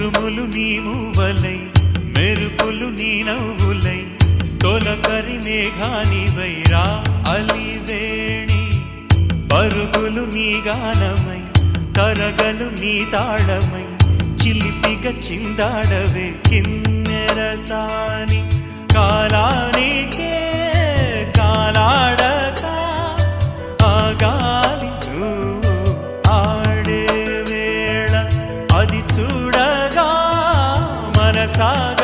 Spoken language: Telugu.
ఉరుములు నీ మూవలై మెరుపులు నీ నవ్వులై తొలకరి మేఘానివైరా అలివేణి పరుగులు నీ గానమై తరగలు నీ తాళమై చిలిపిగ చిందాడవే కిన్నెరసాని కాలానికే కాలాడక ఆగాలి నువ్వు ఆడే వేళ అది చూడగా మనసాగ